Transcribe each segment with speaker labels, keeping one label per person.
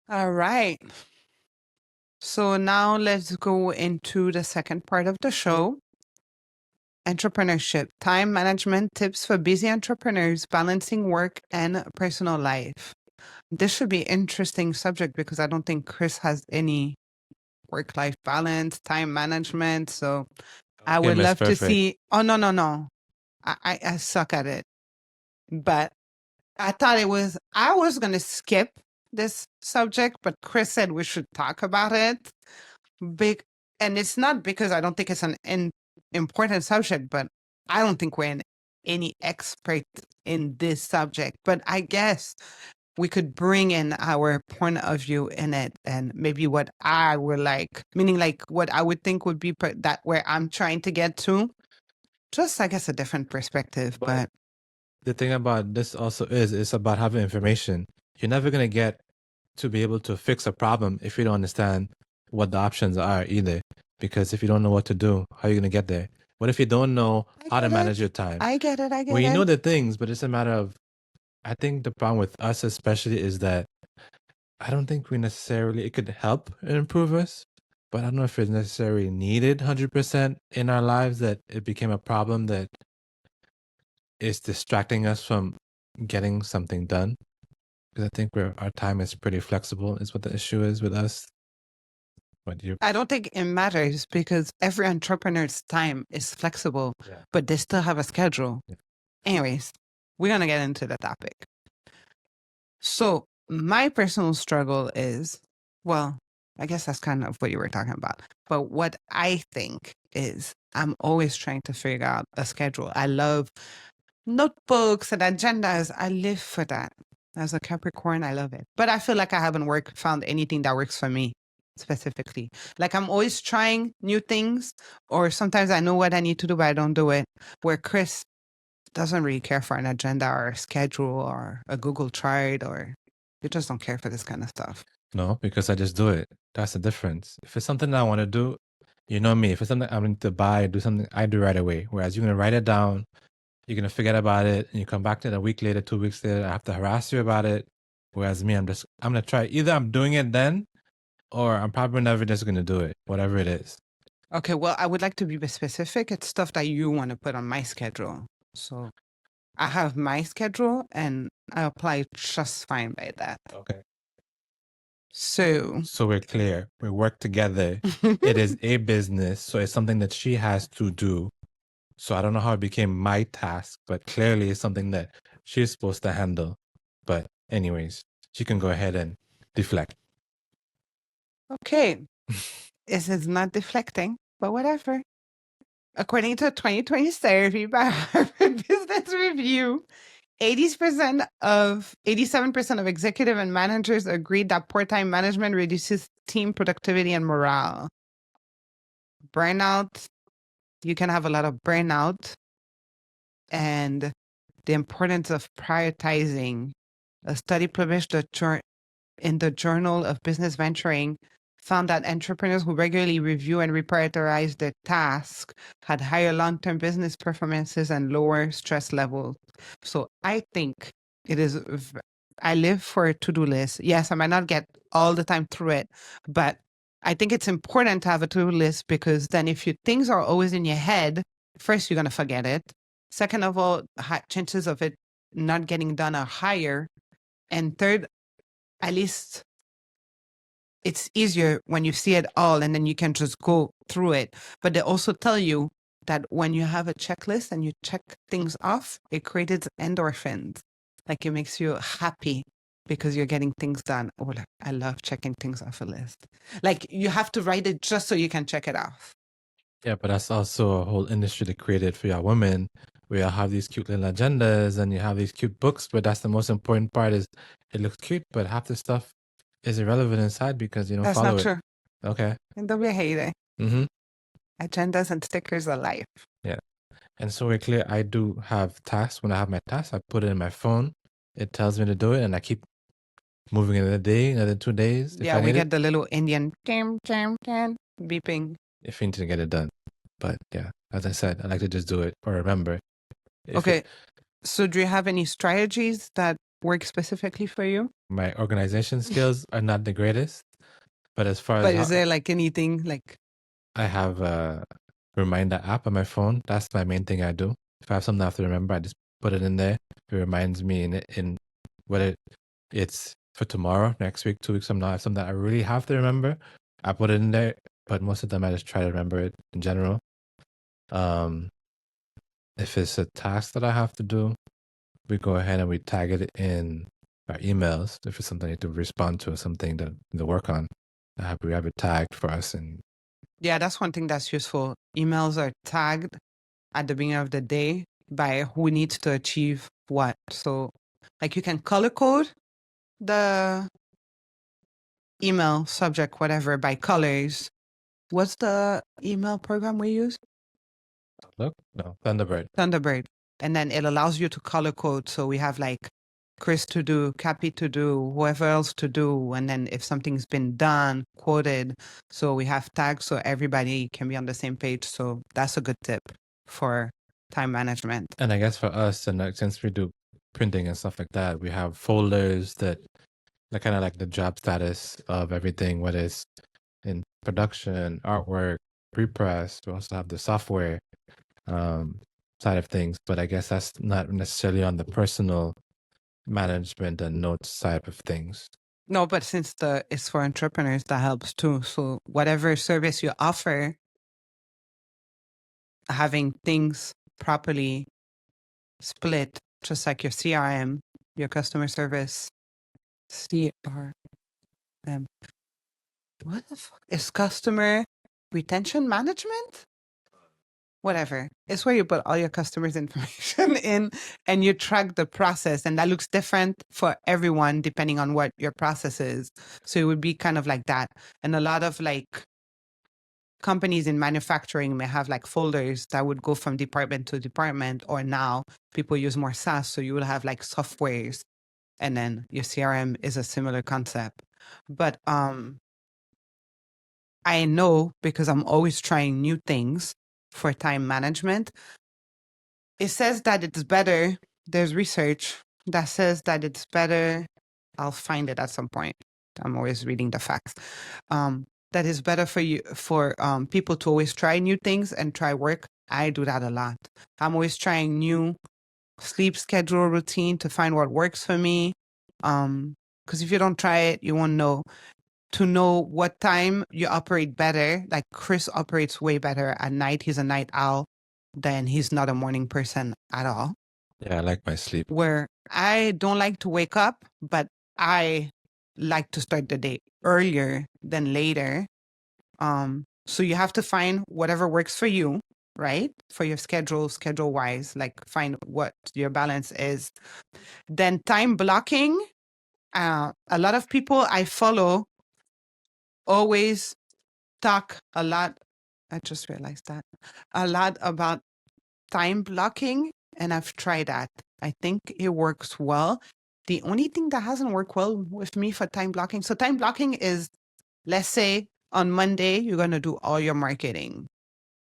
Speaker 1: All right. So now let's go into the second part of the show. Entrepreneurship, time management tips for busy entrepreneurs balancing work and personal life. This should be interesting subject because I don't think Chris has any work-life balance, time management. So I
Speaker 2: Okay,
Speaker 1: would
Speaker 2: Miss
Speaker 1: love to
Speaker 2: Perfect.
Speaker 1: see. Oh no, no, no. I suck at it. But I thought I was gonna skip this subject, but Chris said we should talk about it. Big, and it's not because I don't think it's an important subject, but I don't think we're any expert in this subject. But I guess we could bring in our point of view in it, and maybe what I would like, meaning like what I would think would be that where I'm trying to get to. Just, I guess, a different perspective, but
Speaker 2: The thing about this also is it's about having information. You're never going to get to be able to fix a problem if you don't understand what the options are either. Because if you don't know what to do, how are you going to get there? What if you don't know
Speaker 1: I
Speaker 2: how to
Speaker 1: get
Speaker 2: manage
Speaker 1: it.
Speaker 2: your time?
Speaker 1: I get it. I
Speaker 2: Well,
Speaker 1: get
Speaker 2: you know
Speaker 1: it.
Speaker 2: the things, but it's a matter of, I think the problem with us especially is that I don't think we necessarily, it could help and improve us, but I don't know if it's necessarily needed 100% in our lives, that it became a problem that is distracting us from getting something done. Because I think our time is pretty flexible, is what the issue is with us. What you?
Speaker 1: I don't think it matters because every entrepreneur's time is flexible,
Speaker 2: Yeah.
Speaker 1: but they still have a schedule.
Speaker 2: Yeah.
Speaker 1: Anyways, we're going to get into the topic. So, my personal struggle is, well, I guess that's kind of what you were talking about. But what I think is, I'm always trying to figure out a schedule. I love notebooks and agendas. I live for that. As a Capricorn, I love it. But I feel like I haven't found anything that works for me specifically. Like I'm always trying new things, or sometimes I know what I need to do, but I don't do it. Where Chris doesn't really care for an agenda or a schedule or a Google chart, or you just don't care for this kind of stuff.
Speaker 2: No, because I just do it. That's the difference. If it's something I want to do, you know me. If it's something I need to buy, do something, I do right away. Whereas you're gonna write it down, you're gonna forget about it, and you come back to it a week later, 2 weeks later, I have to harass you about it. Whereas me, I'm gonna try. Either I'm doing it then, or I'm probably never just gonna do it, whatever it is.
Speaker 1: Okay, well, I would like to be specific. It's stuff that you want to put on my schedule. So I have my schedule and I apply just fine by that.
Speaker 2: Okay.
Speaker 1: So
Speaker 2: we're clear. We work together. It is a business, so it's something that she has to do. So I don't know how it became my task, but clearly it's something that she's supposed to handle. But anyways, she can go ahead and deflect.
Speaker 1: Okay. This is not deflecting, but whatever. According to a 2020 survey by Harvard Business Review, 87% of executive and managers agreed that poor time management reduces team productivity and morale. Burnout, you can have a lot of burnout, and the importance of prioritizing. A study published in the Journal of Business Venturing found that entrepreneurs who regularly review and reprioritize their tasks had higher long-term business performances and lower stress levels. So I think it is, I live for a to-do list. Yes, I might not get all the time through it, but I think it's important to have a to-do list because then if things are always in your head, first, you're going to forget it. Second of all, chances of it not getting done are higher. And third, at least it's easier when you see it all and then you can just go through it. But they also tell you that when you have a checklist and you check things off, it creates endorphins. Like it makes you happy because you're getting things done. Oh, like, I love checking things off a list. Like you have to write it just so you can check it off.
Speaker 2: Yeah, but that's also a whole industry that created for y'all women. We all have these cute little agendas and you have these cute books, but that's the most important part is it looks cute, but half the stuff is irrelevant inside because you don't
Speaker 1: That's
Speaker 2: follow
Speaker 1: not
Speaker 2: it.
Speaker 1: true.
Speaker 2: Okay.
Speaker 1: And don't be hating.
Speaker 2: Mm-hmm.
Speaker 1: Agendas and stickers are life.
Speaker 2: Yeah. And so we're clear, I do have tasks. When I have my tasks, I put it in my phone. It tells me to do it, and I keep moving in a day, another 2 days.
Speaker 1: Yeah, we get the little Indian beeping.
Speaker 2: If you need to get it done. But yeah, as I said, I like to just do it or remember.
Speaker 1: Okay. So do you have any strategies that work specifically for you?
Speaker 2: My organization skills are not the greatest, but as far as
Speaker 1: But is there like anything like
Speaker 2: I have a reminder app on my phone. That's my main thing I do. If I have something I have to remember, I just put it in there. It reminds me in whether it's for tomorrow, next week, 2 weeks from now. I have something that I really have to remember. I put it in there, but most of the time I just try to remember it in general. If it's a task that I have to do, we go ahead and we tag it in our emails. If it's something I need to respond to or something to work on, we have it tagged for us. And
Speaker 1: yeah, that's one thing that's useful. Emails are tagged at the beginning of the day by who needs to achieve what. So like you can color code the email subject, whatever, by colors. What's the email program we use?
Speaker 2: look, no, Thunderbird.
Speaker 1: Thunderbird. And then it allows you to color code. So we have like Chris to do, Cappy to do, whoever else to do. And then if something's been done, quoted. So we have tags so everybody can be on the same page. So that's a good tip for time management.
Speaker 2: And I guess for us, and since we do printing and stuff like that, we have folders that are kind of like the job status of everything, whether it's in production, artwork, pre-press. We also have the software side of things, but I guess that's not necessarily on the personal management and notes side of things.
Speaker 1: No, but since it's for entrepreneurs, that helps too. So whatever service you offer, having things properly split, just like your CRM, your customer service, CRM. What the fuck is customer retention management? Whatever. It's where you put all your customers' information in and you track the process. And that looks different for everyone depending on what your process is. So it would be kind of like that. And a lot of like companies in manufacturing may have like folders that would go from department to department, or now people use more SaaS. So you will have like softwares, and then your CRM is a similar concept. But I know, because I'm always trying new things for time management, it says that it's better. There's research that says that it's better. I'll find it at some point. I'm always reading the facts. That is better for people to always try new things and try work. I do that a lot. I'm always trying new sleep schedule routine to find what works for me. Because if you don't try it, you won't know. To know what time you operate better, like Chris operates way better at night. He's a night owl. Then he's not a morning person at all.
Speaker 2: Yeah, I like my sleep.
Speaker 1: Where I don't like to wake up, but I like to start the day earlier than later. So you have to find whatever works for you, right? For your schedule wise, like find what your balance is. Then time blocking. A lot of people I follow always talk a lot. I just realized that a lot about time blocking, and I've tried that. I think it works well. The only thing that hasn't worked well with me for time blocking. So time blocking is, let's say on Monday, you're going to do all your marketing.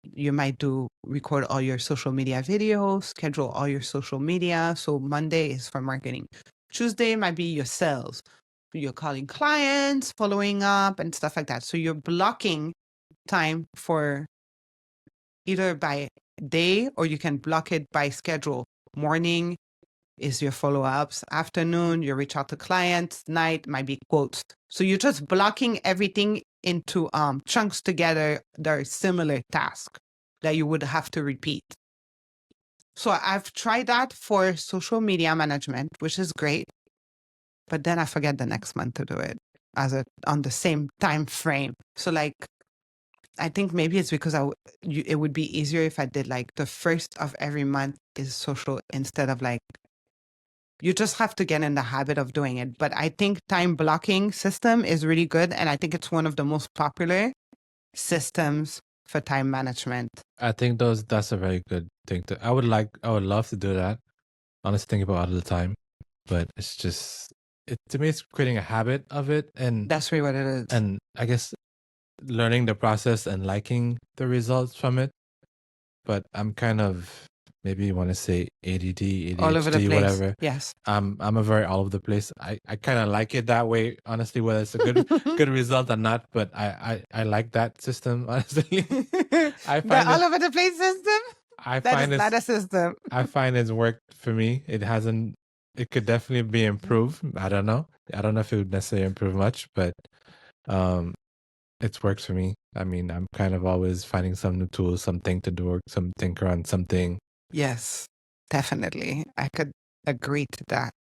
Speaker 1: You might record all your social media videos, schedule all your social media. So Monday is for marketing. Tuesday might be your sales. You're calling clients, following up and stuff like that. So you're blocking time for either by day, or you can block it by schedule. Morning is your follow-ups. Afternoon, you reach out to clients. Night might be quotes. So you're just blocking everything into chunks together that are similar tasks that you would have to repeat. So I've tried that for social media management, which is great. But then I forget the next month to do it on the same time frame. So like, I think maybe it's because it would be easier if I did like the first of every month is social, instead of like, you just have to get in the habit of doing it. But I think time blocking system is really good. And I think it's one of the most popular systems for time management.
Speaker 2: I think that's a very good thing I would love to do that. Honestly, think about it all the time, but it's just, to me, it's creating a habit of it. And
Speaker 1: that's really what it is.
Speaker 2: And I guess learning the process and liking the results from it. But I'm kind of maybe you want to say ADD,
Speaker 1: All over the
Speaker 2: ADHD,
Speaker 1: place.
Speaker 2: whatever.
Speaker 1: Yes.
Speaker 2: I'm a very all over the place. I kind of like it that way, honestly, whether it's a good result or not. But I like that system, honestly. I
Speaker 1: The
Speaker 2: find
Speaker 1: all
Speaker 2: it.
Speaker 1: over the place system?
Speaker 2: I
Speaker 1: That
Speaker 2: find
Speaker 1: is not
Speaker 2: it's.
Speaker 1: a system.
Speaker 2: I find it's worked for me. It hasn't. It could definitely be improved. I don't know. I don't know if it would necessarily improve much, but um, it's worked for me. I mean, I'm kind of always finding some new tools, something to do, or some tinker on something.
Speaker 1: Yes, definitely. I could agree to that.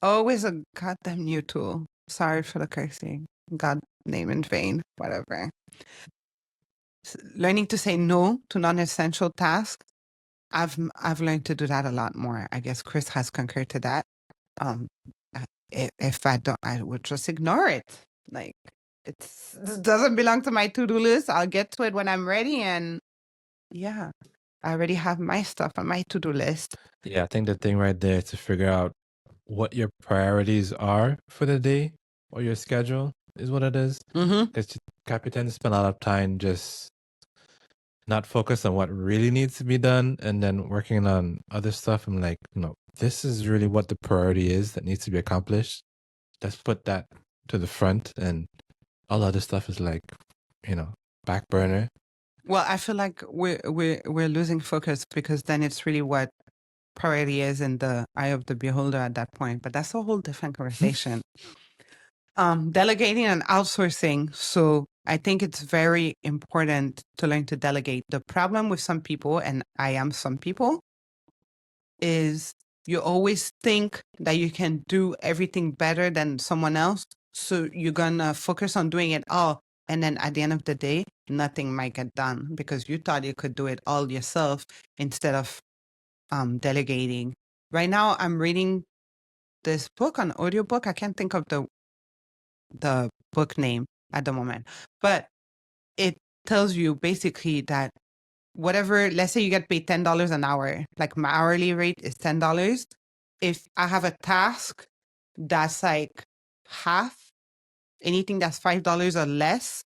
Speaker 1: Always a goddamn new tool. Sorry for the cursing. God name in vain, whatever. Learning to say no to non-essential tasks. I've learned to do that a lot more. I guess Chris has concurred to that. Um, if I don't, I would just ignore it. Like it doesn't belong to my to-do list. I'll get to it when I'm ready. And yeah, I already have my stuff on my to-do list.
Speaker 2: Yeah, I think the thing right there is to figure out what your priorities are for the day or your schedule is what it is. Because you tend to spend a lot of time just not focused on what really needs to be done and then working on other stuff. I'm like, no, this is really what the priority is that needs to be accomplished. Let's put that to the front, and all other stuff is like, back burner.
Speaker 1: Well, I feel like we're losing focus because then it's really what priority is in the eye of the beholder at that point. But that's a whole different conversation. Delegating and outsourcing. So I think it's very important to learn to delegate. The problem with some people, and I am some people, is you always think that you can do everything better than someone else. So you're gonna focus on doing it all. And then at the end of the day, nothing might get done because you thought you could do it all yourself instead of delegating. Right now, I'm reading this book, an audiobook. I can't think of the book name at the moment, but it tells you basically that whatever, let's say you get paid $10 an hour, like my hourly rate is $10. If I have a task that's like half, anything that's $5 or less,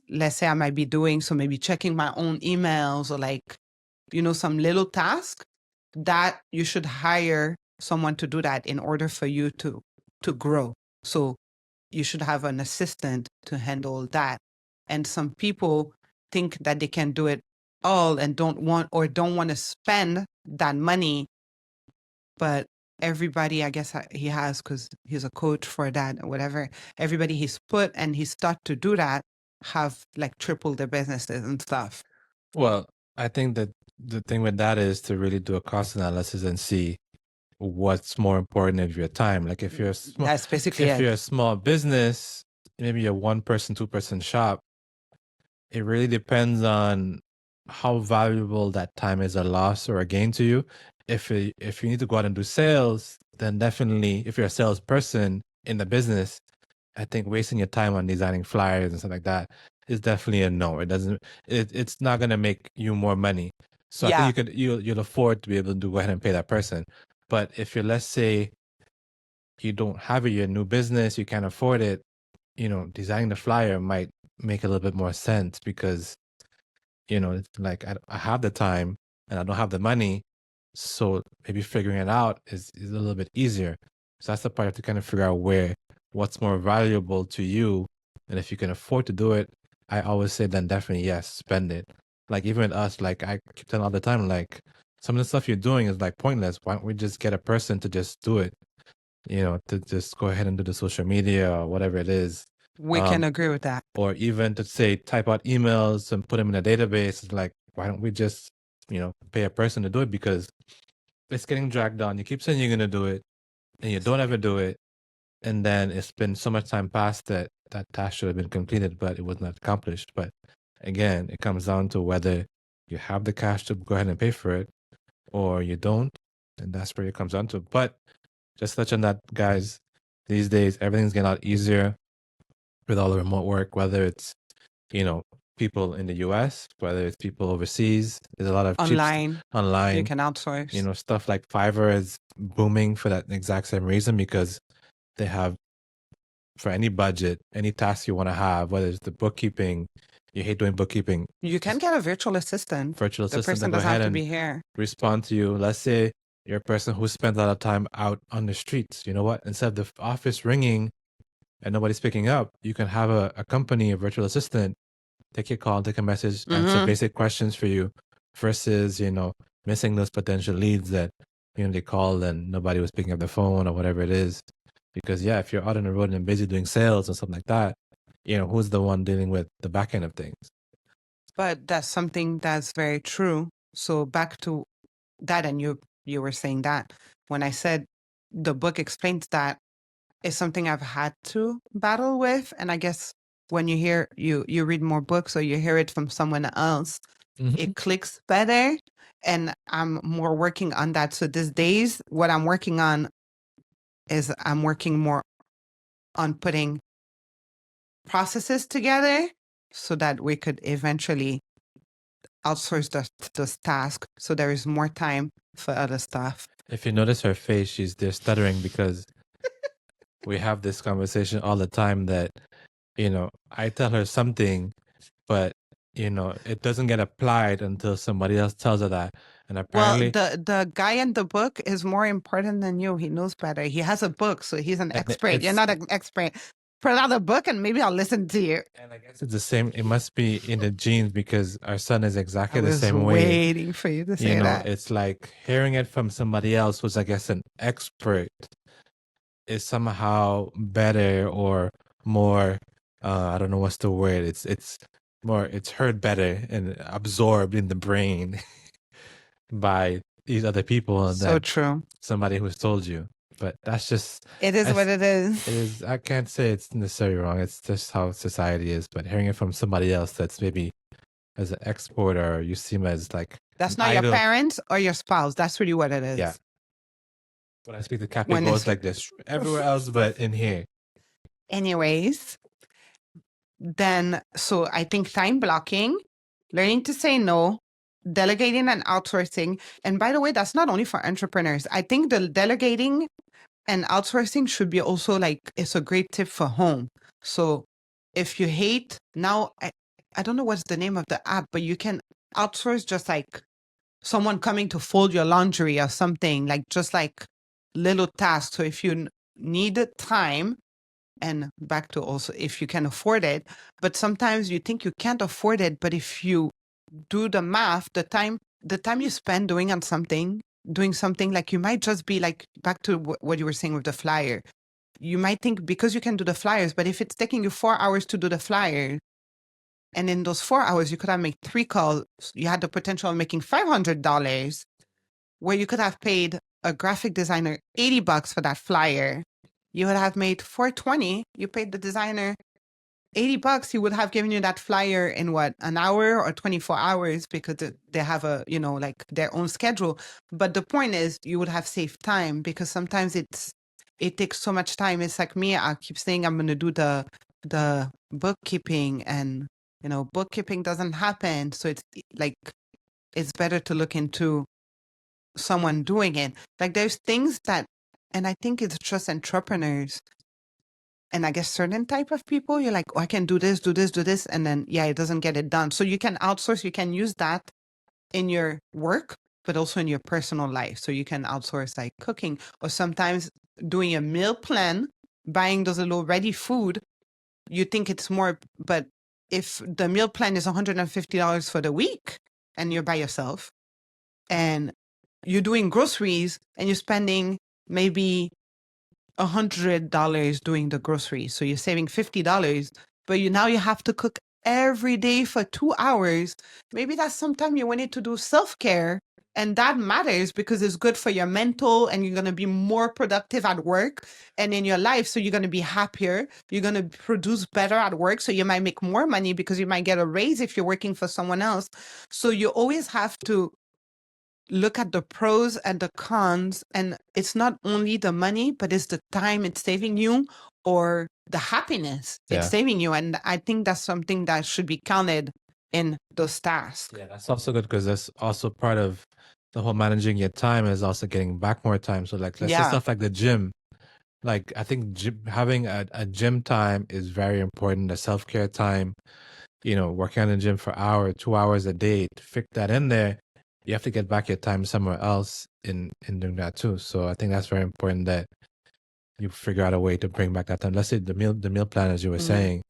Speaker 1: let's say I might be doing, so maybe checking my own emails or like, some little task, that you should hire someone to do that in order for you to grow. So you should have an assistant to handle that. And some people think that they can do it all and don't want to spend that money. But everybody, I guess he has, because he's a coach for that or whatever, everybody he's put and he's taught to do that have like tripled their businesses and stuff.
Speaker 2: Well, I think that the thing with that is to really do a cost analysis and see what's more important of your time. Like if you're a small,
Speaker 1: That's basically
Speaker 2: if
Speaker 1: it.
Speaker 2: you're a small business, maybe you're 1-person, 2-person shop, it really depends on how valuable that time is a loss or a gain to you. If you need to go out and do sales, then definitely if you're a salesperson in the business, I think wasting your time on designing flyers and stuff like that is definitely a no. It's not gonna make you more money. So I think you'll afford to be able to go ahead and pay that person. But if you're, let's say, you don't have it, you're a new business, you can't afford it, designing the flyer might make a little bit more sense because, it's like I have the time and I don't have the money. So maybe figuring it out is a little bit easier. So that's the part you have to kind of figure out what's more valuable to you. And if you can afford to do it, I always say then definitely yes, spend it. Like even with us, like I keep telling all the time, like some of the stuff you're doing is like pointless. Why don't we just get a person to just do it? To just go ahead and do the social media or whatever it is.
Speaker 1: We can agree with that.
Speaker 2: Or even to say type out emails and put them in a database. It's like, why don't we just, pay a person to do it? Because it's getting dragged on. You keep saying you're gonna do it and you don't ever do it. And then it's been so much time past that task should have been completed, but it was not accomplished. But again, it comes down to whether you have the cash to go ahead and pay for it or you don't. And that's where it comes down to. But just touch on that, guys. These days, everything's getting a lot easier with all the remote work, whether it's, people in the US, whether it's people overseas. There's a lot of
Speaker 1: Online.
Speaker 2: online.
Speaker 1: You can outsource.
Speaker 2: Stuff like Fiverr is booming for that exact same reason because they have, for any budget, any task you want to have, whether it's the bookkeeping, you hate doing bookkeeping.
Speaker 1: You can get a virtual assistant.
Speaker 2: Virtual
Speaker 1: The
Speaker 2: assistant
Speaker 1: person
Speaker 2: to go
Speaker 1: doesn't
Speaker 2: ahead
Speaker 1: have to
Speaker 2: and
Speaker 1: be here.
Speaker 2: respond to you. Let's say you're a person who spends a lot of time out on the streets. You know what? Instead of the office ringing and nobody's picking up, you can have a company, a virtual assistant, take your call, take a message, answer basic questions for you, versus, missing those potential leads that, they called and nobody was picking up the phone or whatever it is. Because if you're out on the road and busy doing sales or something like that, who's the one dealing with the back end of things?
Speaker 1: But that's something that's very true. So back to that, and you were saying that when I said the book explains that, is something I've had to battle with. And I guess when you hear you read more books or you hear it from someone else, it clicks better. And I'm more working on that. So these days, what I'm working on is I'm working more on putting processes together so that we could eventually outsource those tasks so there is more time for other stuff.
Speaker 2: If you notice her face, she's there stuttering because we have this conversation all the time that, I tell her something, but, it doesn't get applied until somebody else tells her that. And apparently,
Speaker 1: the guy in the book is more important than you. He knows better. He has a book, so he's an expert. You're not an expert. Put out a book and maybe I'll listen to you.
Speaker 2: And I guess it's the same. It must be in the genes because our son is exactly the same
Speaker 1: I was
Speaker 2: way.
Speaker 1: waiting for you to say that.
Speaker 2: It's like hearing it from somebody else who's, I guess, an expert is somehow better or more, I don't know what's the word. It's more, it's heard better and absorbed in the brain by these other people
Speaker 1: So
Speaker 2: than
Speaker 1: true.
Speaker 2: somebody who's told you. But that's just,
Speaker 1: It is what it is.
Speaker 2: it is. I can't say it's necessarily wrong. It's just how society is. But hearing it from somebody else that's maybe as an expert, or you seem as like
Speaker 1: That's not your parents or your spouse. That's really what it is.
Speaker 2: Yeah. When I speak to Cafe, it goes like this everywhere else but in here.
Speaker 1: Anyways, then, so I think time blocking, learning to say no, delegating and outsourcing. And by the way, that's not only for entrepreneurs. I think the delegating and outsourcing should be also like, it's a great tip for home. So if you hate, now, I don't know what's the name of the app, but you can outsource just like someone coming to fold your laundry or something, like just like little tasks. So if you need time, and back to also if you can afford it, but sometimes you think you can't afford it, but if you do the math, the time you spend doing something, like you might just be like, back to what you were saying with the flyer. You might think because you can do the flyers, but if it's taking you 4 hours to do the flyer, and in those 4 hours you could have made 3 calls, you had the potential of making $500, where you could have paid a graphic designer $80 for that flyer. You would have made $420. You paid the designer $80. He would have given you that flyer in what, an hour or 24 hours, because they have a, like their own schedule. But the point is, you would have saved time, because sometimes it takes so much time. It's like me, I keep saying I'm going to do the bookkeeping, and bookkeeping doesn't happen. So it's like, it's better to look into someone doing it. Like there's things that, and I think it's just entrepreneurs and I guess certain type of people, you're like, oh, I can do this, do this, do this. And then, it doesn't get it done. So you can outsource, you can use that in your work, but also in your personal life. So you can outsource like cooking, or sometimes doing a meal plan, buying those little ready food. You think it's more, but if the meal plan is $150 for the week and you're by yourself, and you're doing groceries and you're spending maybe $100 doing the groceries. So you're saving $50, but now you have to cook every day for 2 hours. Maybe that's sometime you wanted to do self-care, and that matters because it's good for your mental, and you're going to be more productive at work and in your life. So you're going to be happier. You're going to produce better at work. So you might make more money because you might get a raise if you're working for someone else. So you always have to look at the pros and the cons, and it's not only the money, but it's the time it's saving you, or the happiness it's saving you. And I think that's something that should be counted in those tasks.
Speaker 2: Yeah, that's also good, because that's also part of the whole managing your time, is also getting back more time. So like, let's say stuff like the gym. Like I think having a gym time is very important, the self-care time. working on the gym for an hour, 2 hours a day, to fit that in there, you have to get back your time somewhere else in doing that too. So I think that's very important that you figure out a way to bring back that time. Let's say the meal plan, as you were saying,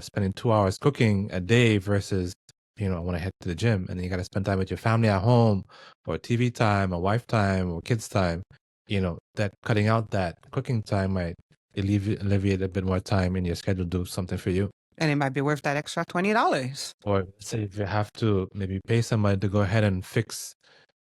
Speaker 2: spending 2 hours cooking a day versus, I want to head to the gym, and then you got to spend time with your family at home, or TV time, or wife time, or kids time. That cutting out that cooking time might alleviate a bit more time in your schedule to do something for you.
Speaker 1: And it might be worth that extra $20.
Speaker 2: Or say if you have to maybe pay somebody to go ahead and fix,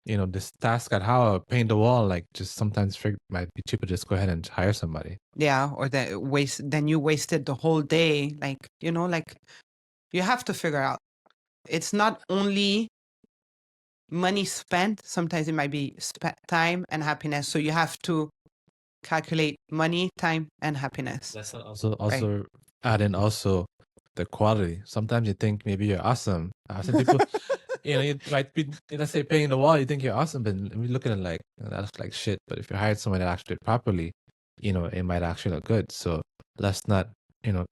Speaker 2: this task at how paint the wall, like just sometimes it might be cheaper to just go ahead and hire somebody.
Speaker 1: Yeah, or then you wasted the whole day. Like, you have to figure out. It's not only money spent, sometimes it might be time and happiness. So you have to calculate money, time, and happiness.
Speaker 2: That's also add in also the quality. Sometimes you think maybe you're awesome. Some people, you might be, let's say, paying the wall, you think you're awesome, but we look at it like, that's like shit. But if you hired someone that actually did it properly, it might actually look good. So let's not,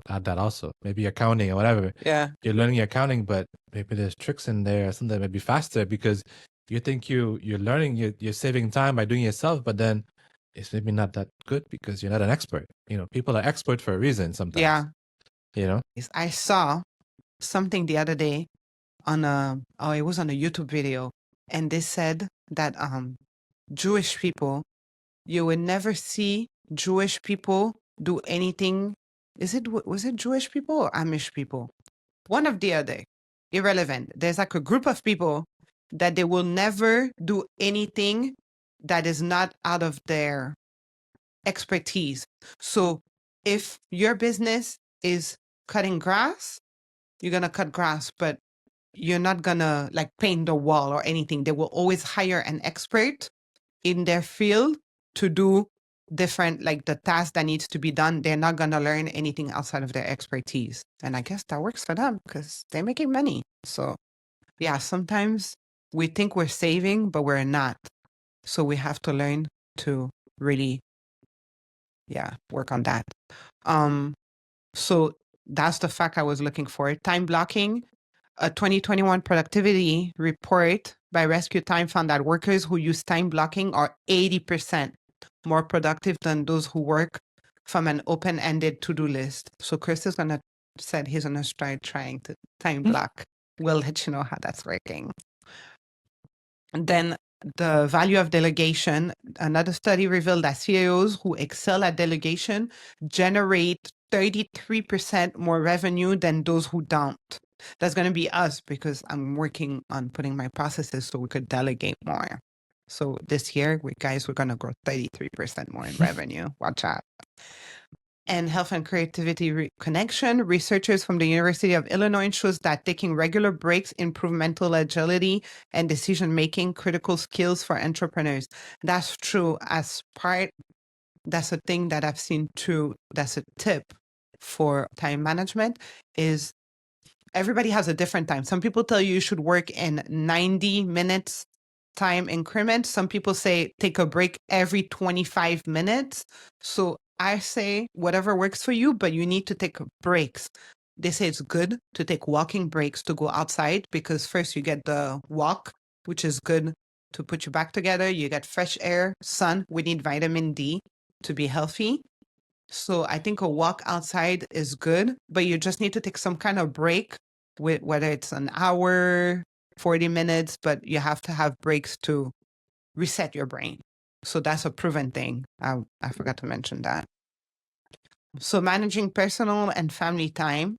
Speaker 2: add that also. Maybe accounting or whatever.
Speaker 1: Yeah.
Speaker 2: You're learning your accounting, but maybe there's tricks in there or something that may be faster because you think you're learning, you're saving time by doing it yourself, but then it's maybe not that good because you're not an expert. People are expert for a reason sometimes.
Speaker 1: Yeah. I saw something the other day it was on a YouTube video, and they said that Jewish people, you would never see Jewish people do anything. Was it Jewish people or Amish people? One of the other. Irrelevant. There's like a group of people that they will never do anything that is not out of their expertise. So if your business is cutting grass, you're going to cut grass, but you're not going to like paint the wall or anything. They will always hire an expert in their field to do different, like the task that needs to be done. They're not going to learn anything outside of their expertise. And I guess that works for them because they're making money. So yeah, sometimes we think we're saving, but we're not. So we have to learn to really, work on that. So that's the fact I was looking for. Time blocking. A 2021 productivity report by Rescue Time found that workers who use time blocking are 80% more productive than those who work from an open-ended to-do list. So Chris is said he's gonna start trying to time block. We'll let you know how that's working. And then the value of delegation. Another study revealed that CEOs who excel at delegation generate 33% more revenue than those who don't. That's going to be us because I'm working on putting my processes so we could delegate more. So this year, we're going to grow 33% more in revenue. Watch out. And health and creativity connection. Researchers from the University of Illinois shows that taking regular breaks improve mental agility and decision-making, critical skills for entrepreneurs. That's true that's a thing that I've seen too. That's a tip for time management is everybody has a different time. Some people tell you should work in 90 minutes time increments. Some people say take a break every 25 minutes. So I say whatever works for you, but you need to take breaks. They say it's good to take walking breaks to go outside because first you get the walk, which is good to put you back together. You get fresh air, sun. We need vitamin D to be healthy. So I think a walk outside is good, but you just need to take some kind of break, whether it's an hour, 40 minutes, but you have to have breaks to reset your brain. So that's a proven thing. I forgot to mention that. So managing personal and family time,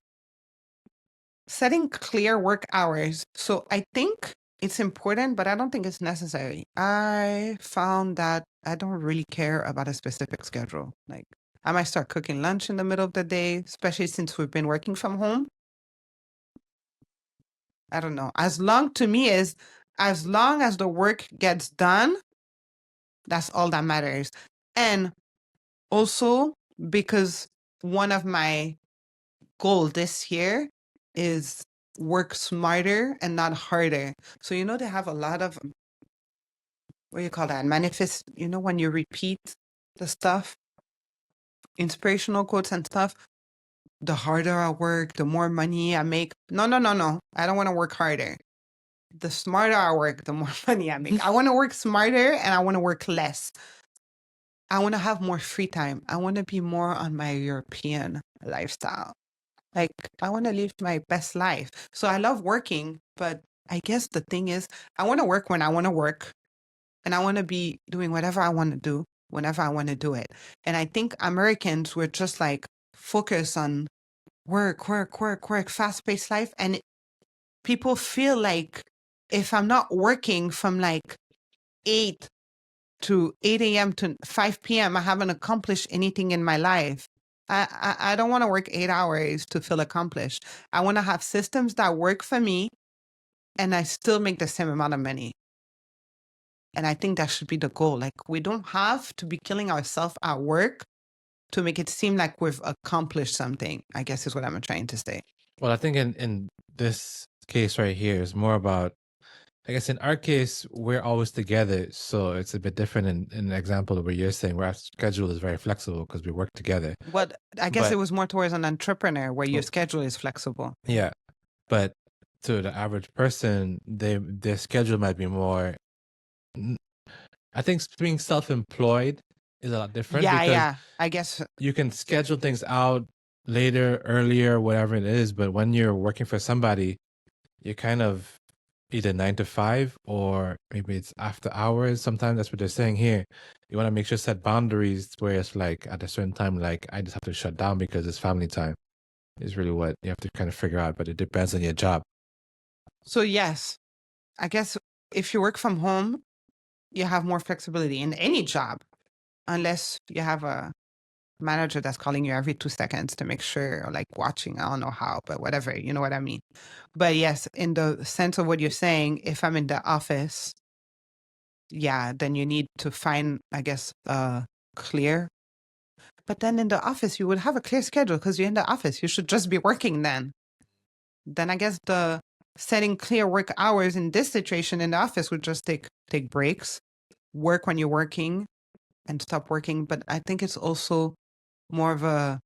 Speaker 1: setting clear work hours. So I think it's important, but I don't think it's necessary. I found that I don't really care about a specific schedule. Like I might start cooking lunch in the middle of the day, especially since we've been working from home. I don't know. As long as the work gets done, that's all that matters. And also because one of my goals this year is work smarter and not harder. So, they have a lot of, what do you call that? Manifest, when you repeat the stuff, inspirational quotes and stuff. the harder I work, the more money I make. No, no, no, no. I don't want to work harder. The smarter I work, the more money I make. I want to work smarter and I want to work less. I want to have more free time. I want to be more on my European lifestyle. Like, I want to live my best life. So I love working, but I guess the thing is, I want to work when I want to work, and I want to be doing whatever I want to do whenever I want to do it. And I think Americans were just like focus on work, work, work, work, fast paced life. And people feel like if I'm not working from like 8 to 8 a.m. to 5 p.m., I haven't accomplished anything in my life. I don't want to work 8 hours to feel accomplished. I want to have systems that work for me and I still make the same amount of money. And I think that should be the goal. Like, we don't have to be killing ourselves at work to make it seem like we've accomplished something, I guess is what I'm trying to say.
Speaker 2: Well, I think in this case right here is more about, I guess in our case, we're always together. So it's a bit different in the example where you're saying where our schedule is very flexible because we work together.
Speaker 1: But I guess
Speaker 2: But-
Speaker 1: it was more towards an entrepreneur where your
Speaker 2: Well-
Speaker 1: schedule is flexible.
Speaker 2: Yeah. But to the average person, their schedule might be more. I think being self-employed is a lot different.
Speaker 1: Yeah,
Speaker 2: because
Speaker 1: yeah. I guess
Speaker 2: you can schedule things out later, earlier, whatever it is. But when you're working for somebody, you're kind of either 9 to 5 or maybe it's after hours. Sometimes that's what they're saying here. You want to make sure set boundaries where it's like at a certain time, like I just have to shut down because it's family time is really what you have to kind of figure out. But it depends on your job.
Speaker 1: so. Yes, I guess if you work from home, you have more flexibility in any job, unless you have a manager that's calling you every 2 seconds to make sure, or like watching. I don't know how, but whatever, you know what I mean. But yes, in the sense of what you're saying, if I'm in the office, yeah, then you need to find, I guess, clear. But then in the office, you would have a clear schedule because you're in the office. You should just be working then. Then I guess the setting clear work hours in this situation in the office would just take breaks, work when you're working, and stop working. But I think it's also more of a,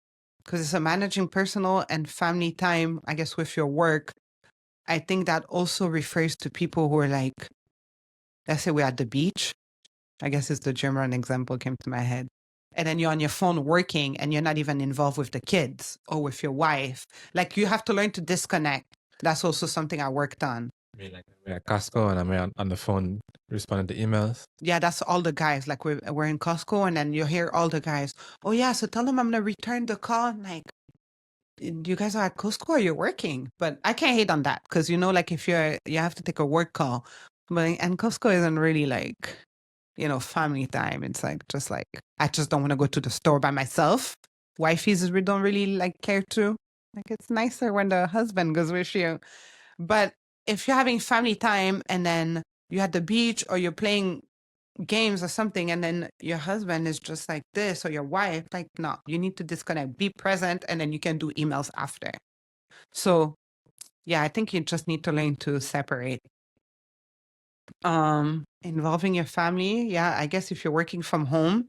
Speaker 1: because it's a managing personal and family time, I guess, with your work. I think that also refers to people who are like, let's say we're at the beach. I guess it's the gym run example came to my head. And then you're on your phone working and you're not even involved with the kids or with your wife. Like, you have to learn to disconnect. That's also something I worked on.
Speaker 2: I mean, like we're at Costco and I'm on the phone responding to emails.
Speaker 1: Yeah, that's all the guys. Like, we're in Costco and then you hear all the guys, oh yeah, so tell them I'm gonna return the call. Like, you guys are at Costco or you're working? But I can't hate on that because, you know, like if you have to take a work call, and Costco isn't really like, you know, family time. It's like, just like, I just don't want to go to the store by myself. Wifeys, we don't really like care to. Like, it's nicer when the husband goes with you. But if you're having family time and then you're at the beach or you're playing games or something, and then your husband is just like this, or your wife, like, no, you need to disconnect, be present, and then you can do emails after. So yeah, I think you just need to learn to separate. Involving your family, yeah, I guess if you're working from home,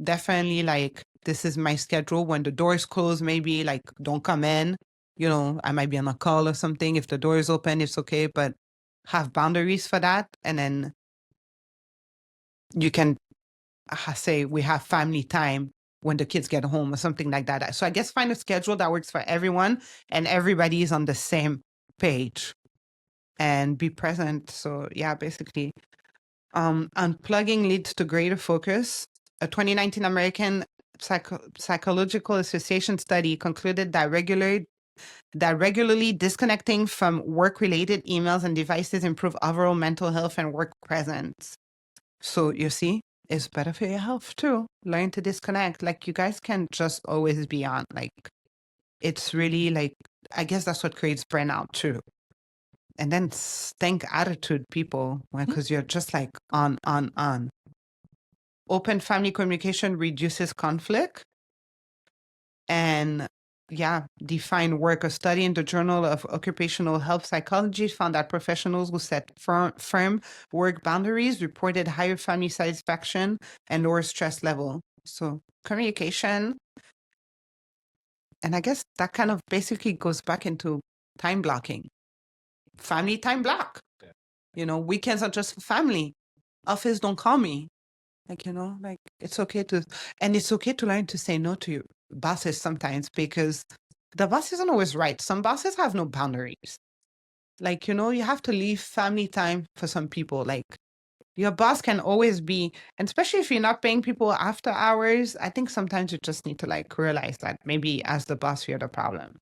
Speaker 1: definitely like, this is my schedule. When the door is closed, maybe like, don't come in. You know, I might be on a call or something. If the door is open, it's okay, but have boundaries for that. And then you can say we have family time when the kids get home or something like that. So I guess find a schedule that works for everyone and everybody is on the same page and be present. So yeah, basically, unplugging leads to greater focus. A 2019 American Psychological Association study concluded that regularly disconnecting from work-related emails and devices improve overall mental health and work presence. So you see, it's better for your health too. Learn to disconnect. Like, you guys can just always be on. Like, it's really like, I guess that's what creates burnout too. And then stank attitude people, because you're just like on. Open family communication reduces conflict. And yeah, define work. A study in the Journal of Occupational Health Psychology found that professionals who set firm work boundaries reported higher family satisfaction and lower stress level. So communication And I guess that kind of basically goes back into time blocking. Family time block.
Speaker 2: Yeah.
Speaker 1: Weekends are just for family. Office, don't call me. Like it's okay to learn to say no to your bosses sometimes, because the boss isn't always right. Some bosses have no boundaries. You have to leave family time for some people. Like, your boss can always be, and especially if you're not paying people after hours, I think sometimes you just need to realize that maybe as the boss, you're the problem.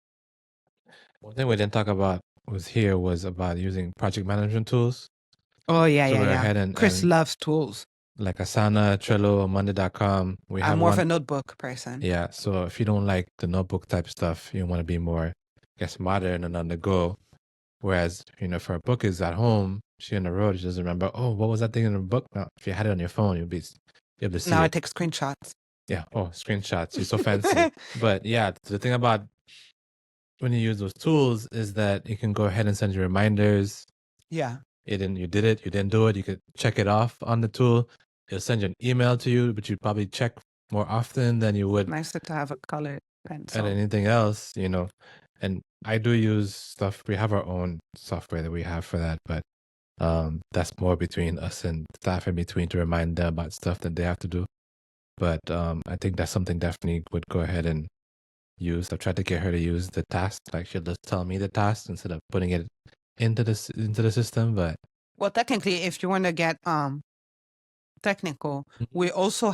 Speaker 2: One thing we didn't talk about was about using project management tools.
Speaker 1: Oh, yeah,
Speaker 2: So
Speaker 1: yeah,
Speaker 2: we're
Speaker 1: yeah.
Speaker 2: ahead
Speaker 1: Chris
Speaker 2: and
Speaker 1: loves tools.
Speaker 2: like Asana, Trello, Monday.com. We
Speaker 1: I'm
Speaker 2: have
Speaker 1: more of
Speaker 2: one.
Speaker 1: a notebook person.
Speaker 2: Yeah. So if you don't like the notebook type stuff, you want to be more, I guess, modern and on the go. Whereas, if her book is at home, she on the road, she doesn't remember, oh, what was that thing in the book? Now, if you had it on your phone, you'll be able to see
Speaker 1: Now I
Speaker 2: it.
Speaker 1: take screenshots.
Speaker 2: Yeah. Oh, screenshots. You're so fancy. But yeah, the thing about when you use those tools is that you can go ahead and send you reminders.
Speaker 1: Yeah.
Speaker 2: You did it, you didn't do it. You could check it off on the tool. It'll send you an email to you, but you'd probably check more often than you would
Speaker 1: Nicer to have a colored
Speaker 2: at
Speaker 1: pencil.
Speaker 2: anything else, And I do use stuff. We have our own software that we have for that, but that's more between us and staff in between to remind them about stuff that they have to do. But I think that's something definitely would go ahead and use. I've tried to get her to use the task, like she'll just tell me the task instead of putting it into the system. But
Speaker 1: Well, technically, if you want to get technical, we also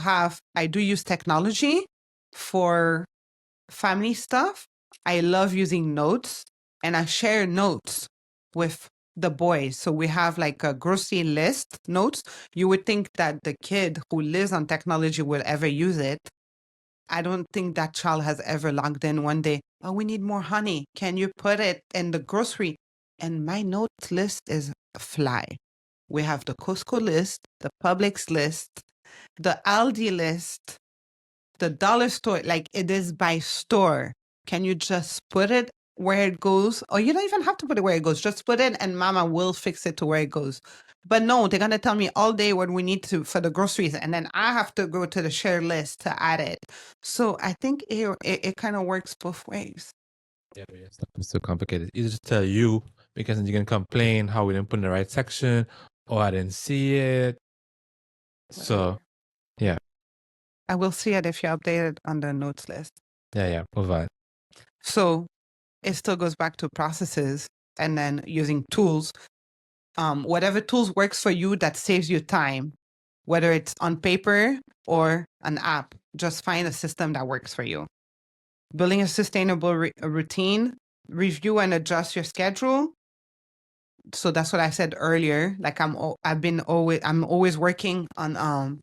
Speaker 1: I do use technology for family stuff. I love using notes, and I share notes with the boys. So we have like a grocery list notes. You would think that the kid who lives on technology will ever use it. I don't think that child has ever logged in one day. Oh, we need more honey. Can you put it in the grocery? And my notes list is fly. We have the Costco list, the Publix list, the Aldi list, the dollar store. Like, it is by store. Can you just put it where it goes? Or you don't even have to put it where it goes. Just put it and mama will fix it to where it goes. But no, they're going to tell me all day what we need to for the groceries. And then I have to go to the share list to add it. So I think it kind of works both ways.
Speaker 2: yeah, it's so complicated. Either just tell you because then you can complain how we didn't put in the right section or I didn't see it. So,
Speaker 1: Whatever.
Speaker 2: yeah.
Speaker 1: I will see it if you update it on the notes list.
Speaker 2: Yeah, move on.
Speaker 1: So it still goes back to processes and then using tools. Whatever tools works for you that saves you time, whether it's on paper or an app, just find a system that works for you. Building a sustainable routine, review and adjust your schedule. So that's what I said earlier. Like I'm always working on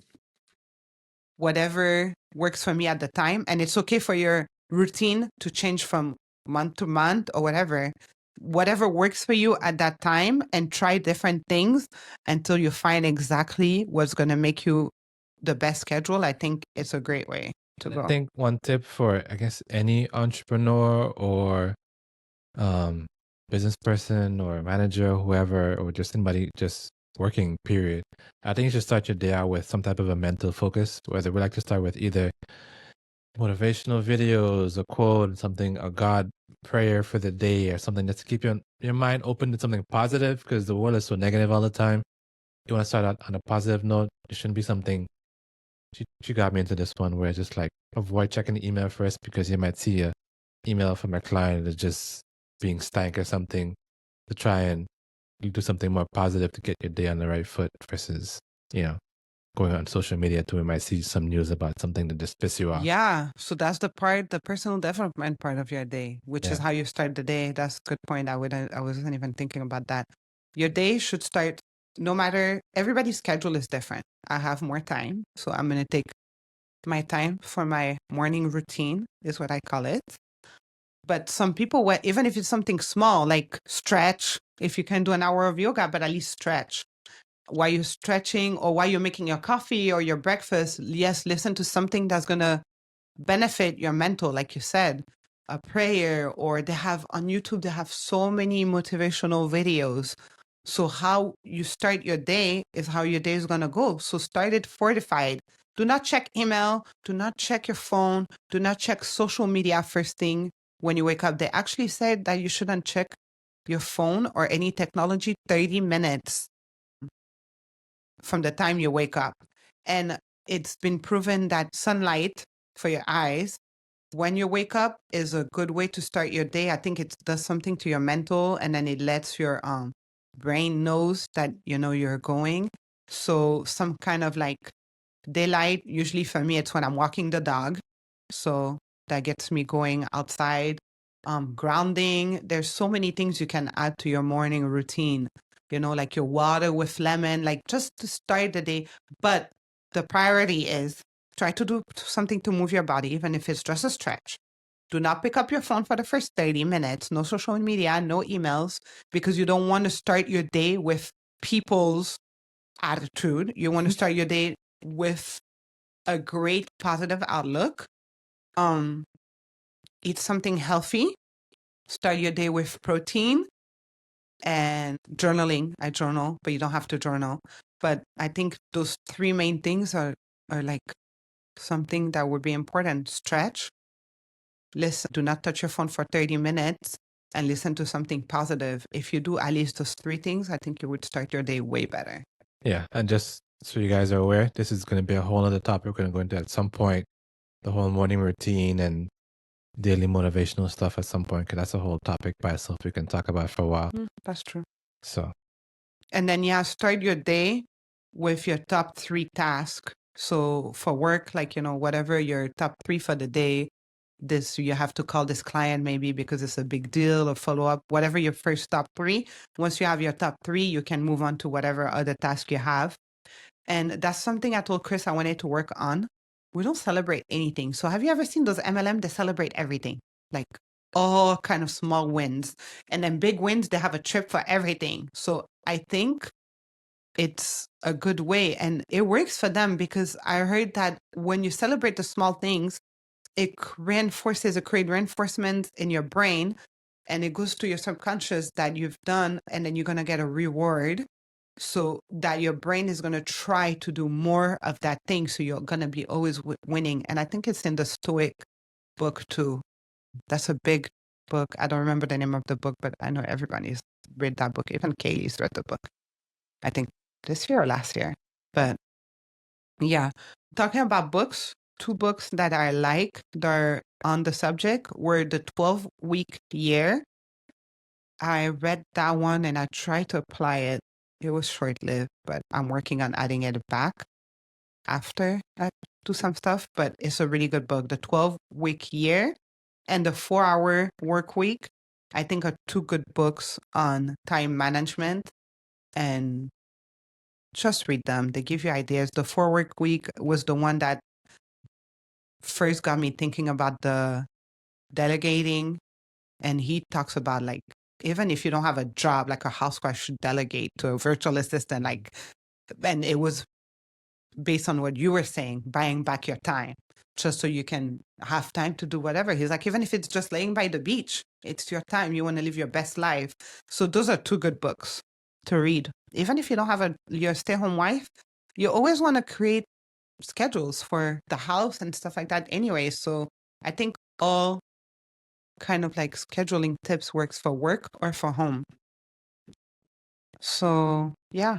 Speaker 1: whatever works for me at the time, and it's okay for your routine to change from month to month or whatever works for you at that time, and try different things until you find exactly what's going to make you the best schedule. I think it's a great way to go.
Speaker 2: I think one tip for, I guess, any entrepreneur or business person or manager, whoever, or just anybody just working, period. I think you should start your day out with some type of a mental focus, whether we like to start with either motivational videos, a quote, something, a God prayer for the day, or something that's to keep your mind open to something positive, because the world is so negative all the time. You want to start out on a positive note. It shouldn't be something. She got me into this one where it's just like avoid checking the email first because you might see a email from a client that's just being stank or something, to try and you do something more positive to get your day on the right foot versus, going on social media too. We might see some news about something that just piss you off.
Speaker 1: Yeah. So that's the personal development part of your day, which is how you start the day. That's a good point. I wasn't even thinking about that. Your day should start, no matter, everybody's schedule is different. I have more time, so I'm going to take my time for my morning routine, is what I call it. But some people, even if it's something small, like stretch, if you can do an hour of yoga, but at least stretch. While you're stretching or while you're making your coffee or your breakfast, yes, listen to something that's going to benefit your mental, like you said, a prayer, or they have on YouTube, they have so many motivational videos. So how you start your day is how your day is going to go. So start it fortified. Do not check email. Do not check your phone. Do not check social media first thing. when you wake up. They actually said that you shouldn't check your phone or any technology 30 minutes from the time you wake up. And it's been proven that sunlight for your eyes when you wake up is a good way to start your day. I think it does something to your mental, and then it lets your brain knows that you're going. So some kind of like daylight, usually for me, it's when I'm walking the dog. So that gets me going outside. Grounding. There's so many things you can add to your morning routine, like your water with lemon, like just to start the day. But the priority is try to do something to move your body, even if it's just a stretch. Do not pick up your phone for the first 30 minutes. No social media, no emails, because you don't want to start your day with people's attitude. You want to start your day with a great positive outlook. Eat something healthy. Start your day with protein and journaling. I journal, but you don't have to journal. But I think those three main things are like something that would be important. Stretch, listen, do not touch your phone for 30 minutes, and listen to something positive. If you do at least those three things, I think you would start your day way better.
Speaker 2: Yeah. And just so you guys are aware, this is going to be a whole other topic we're going to go into at some point, the whole morning routine and daily motivational stuff at some point, because that's a whole topic by itself we can talk about for a while.
Speaker 1: That's true.
Speaker 2: So,
Speaker 1: and then start your day with your top 3 tasks. So for work, like, whatever your top 3 for the day, this, you have to call this client maybe because it's a big deal, or follow up, whatever your first top 3. Once you have your top 3, you can move on to whatever other task you have. And that's something I told Chris I wanted to work on. We don't celebrate anything. So have you ever seen those MLM? They celebrate everything, like all kind of small wins. And then big wins, they have a trip for everything. So I think it's a good way, and it works for them, because I heard that when you celebrate the small things, it reinforces, it creates reinforcement in your brain, and it goes to your subconscious that you've done, and then you're going to get a reward, so that your brain is going to try to do more of that thing. So you're going to be always winning. And I think it's in the Stoic book too. That's a big book. I don't remember the name of the book, but I know everybody's read that book. Even Kaylee's read the book, I think this year or last year. But yeah, talking about books, 2 books that I like that are on the subject were The 12-Week Year. I read that one and I tried to apply it. It was short-lived, but I'm working on adding it back after I do some stuff. But it's a really good book. The 12-Week Year and The 4-Hour Work Week, I think, are 2 good books on time management, and just read them. They give you ideas. The 4-Work Week was the one that first got me thinking about the delegating. And he talks about, like, even if you don't have a job, like a housewife should delegate to a virtual assistant, like, and it was based on what you were saying, buying back your time, just so you can have time to do whatever. He's like, even if it's just laying by the beach, it's your time. You want to live your best life. So those are 2 good books to read. Even if you don't have you're a stay-at-home wife, you always want to create schedules for the house and stuff like that anyway. So I think all kind of like scheduling tips works for work or for home. So yeah,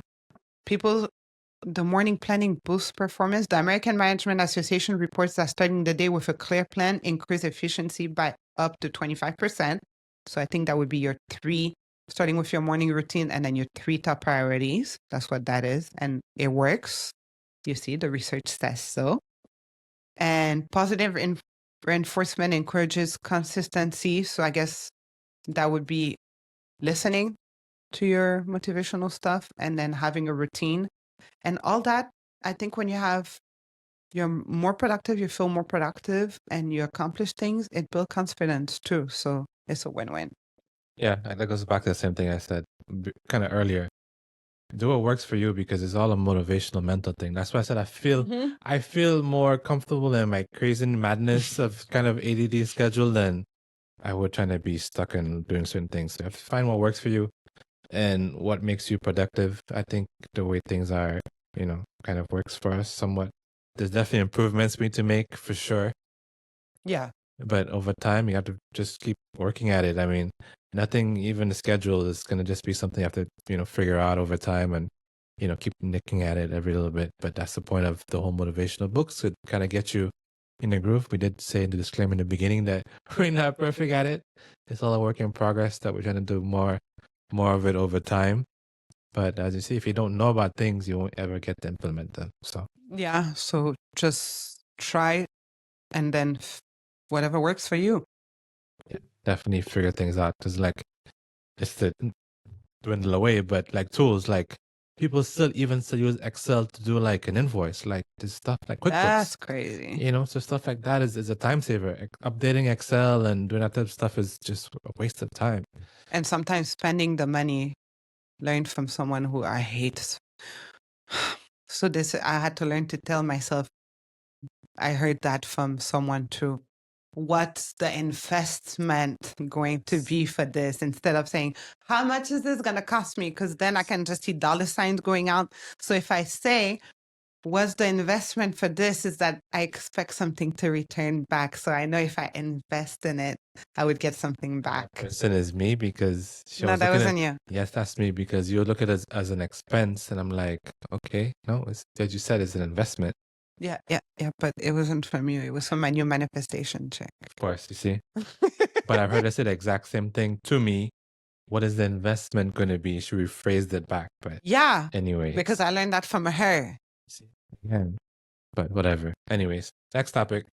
Speaker 1: the morning planning boosts performance. The American Management Association reports that starting the day with a clear plan increases efficiency by up to 25%. So I think that would be your 3, starting with your morning routine, and then your 3 top priorities. That's what that is. And it works. You see, the research says so. And positive reinforcement encourages consistency. So I guess that would be listening to your motivational stuff and then having a routine and all that. I think when you're more productive, you feel more productive, and you accomplish things, it builds confidence too. So it's a win-win.
Speaker 2: yeah, that goes back to the same thing I said kind of earlier. Do what works for you, because it's all a motivational mental thing. That's why I said I feel more comfortable in my crazy madness of kind of ADD schedule than I would trying to be stuck in doing certain things. So find what works for you and what makes you productive. I think the way things are, kind of works for us somewhat. There's definitely improvements we need to make for sure.
Speaker 1: Yeah.
Speaker 2: But over time, you have to just keep working at it. I mean, nothing, even the schedule is going to just be something you have to, figure out over time and, keep nicking at it every little bit. But that's the point of the whole motivational books to kind of get you in the groove. We did say in the disclaimer in the beginning that we're not perfect at it. It's all a work in progress that we're trying to do more of it over time. But as you see, if you don't know about things, you won't ever get to implement them. So
Speaker 1: Yeah. So just try and then whatever works for you.
Speaker 2: yeah, definitely figure things out. Because it's the dwindle away, but tools, people still use Excel to do an invoice, this stuff like QuickBooks.
Speaker 1: That's crazy.
Speaker 2: So stuff like that is a time saver. Updating Excel and doing that type of stuff is just a waste of time.
Speaker 1: And sometimes spending the money learned from someone who I hate. So I had to learn to tell myself, I heard that from someone too. What's the investment going to be for this? Instead of saying, how much is this going to cost me? Because then I can just see dollar signs going out. So if I say, what's the investment for this, is that I expect something to return back. So I know if I invest in it, I would get something back.
Speaker 2: That person is me because
Speaker 1: No, that wasn't you.
Speaker 2: Yes, that's me because you look at it as an expense, and I'm like, okay, no, as you said, it's an investment.
Speaker 1: Yeah. But it wasn't from you. It was from my new manifestation check.
Speaker 2: Of course, you see. But I've heard her say the exact same thing to me. What is the investment going to be? She rephrased it back, but
Speaker 1: yeah,
Speaker 2: anyway,
Speaker 1: because I learned that from her.
Speaker 2: See, again, but whatever. Anyways, next topic.